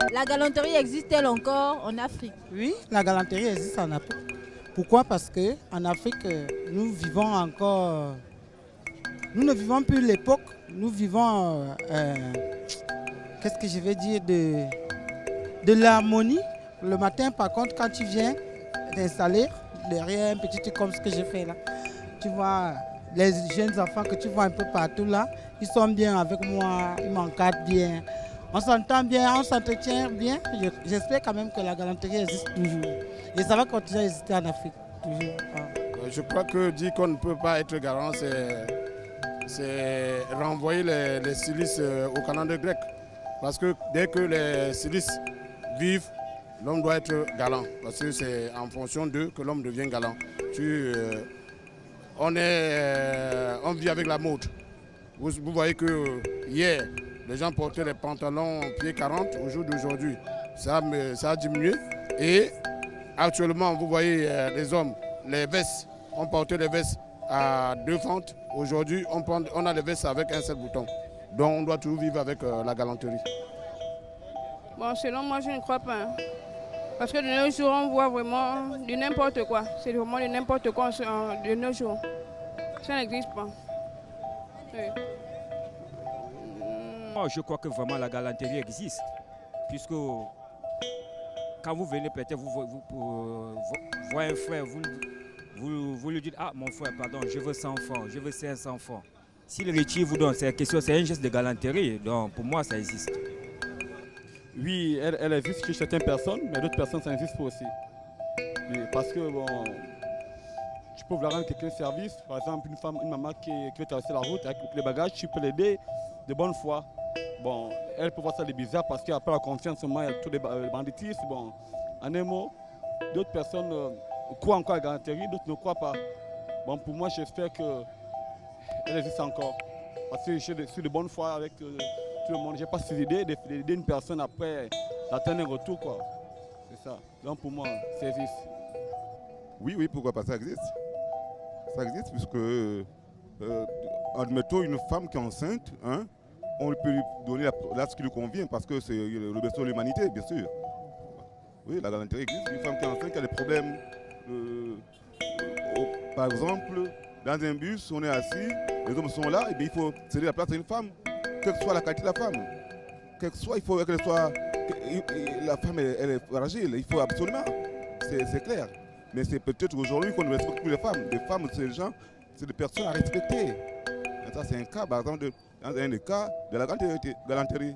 La galanterie existe-t-elle encore en Afrique? Oui, la galanterie existe en Afrique. Pourquoi? Parce qu'en Afrique, nous vivons encore... Nous ne vivons plus l'époque, nous vivons... qu'est-ce que je vais dire de l'harmonie. Le matin, par contre, quand tu viens t'installer derrière un petit truc comme ce que j'ai fait là, tu vois les jeunes enfants que tu vois un peu partout là, ils sont bien avec moi, ils m'encadrent bien. On s'entend bien, on s'entretient bien. J'espère quand même que la galanterie existe toujours. Et ça va continuer à exister en Afrique, toujours. Je crois que dire qu'on ne peut pas être galant, c'est renvoyer les stylistes au calendrier grec. Parce que dès que les stylistes vivent, l'homme doit être galant. Parce que c'est en fonction d'eux que l'homme devient galant. On vit avec la mode. Vous voyez que hier, les gens portaient des pantalons pieds 40. Au jour d'aujourd'hui, ça a diminué. Et actuellement, vous voyez les hommes, les vestes, on portait des vestes à 2 fentes. Aujourd'hui, on a des vestes avec un seul bouton. Donc on doit toujours vivre avec la galanterie. Bon, selon moi, je ne crois pas. Hein. Parce que de nos jours, on voit vraiment de n'importe quoi. C'est vraiment de n'importe quoi de nos jours. Ça n'existe pas. Oui. Je crois que vraiment la galanterie existe. Puisque quand vous venez peut-être, vous voyez un frère, vous lui dites, ah mon frère, pardon, je veux 100 francs, je veux 500 francs. Si le retire vous donne, c'est un geste de galanterie. Donc pour moi, ça existe. Oui, elle existe chez certaines personnes, mais d'autres personnes, ça n'existe pas aussi. Mais parce que, bon, tu peux vouloir rendre quelqu'un service, par exemple, une maman qui veut traverser la route avec les bagages, tu peux l'aider de bonne foi. Bon, elle peut voir ça de bizarre parce qu'après la confiance, il y a tous les banditismes. Bon, en un mot, d'autres personnes croient encore à la galanterie, d'autres ne croient pas. Bon, pour moi, j'espère qu'elle existe encore. Parce que je suis de bonne foi avec tout le monde. Je n'ai pas cette idée d'aider une personne après d'attendre un retour, quoi. C'est ça. Donc pour moi, ça existe. Oui, pourquoi pas, ça existe. Ça existe puisque, admettons, une femme qui est enceinte, hein, on peut lui donner ce qui lui convient parce que c'est le berceau de l'humanité, bien sûr. Oui, la galanterie existe. Une femme qui est enceinte qui a des problèmes, par exemple, dans un bus, on est assis, les hommes sont là, et bien il faut céder la place à une femme, quelle que soit la qualité de la femme. Quelle que soit, il faut qu'elle soit... La femme, elle est fragile, il faut absolument, c'est clair. Mais c'est peut-être aujourd'hui qu'on ne respecte plus les femmes. Les femmes, c'est des gens, c'est des personnes à respecter. Et ça, c'est un cas, par exemple, dans un des cas de la galanterie.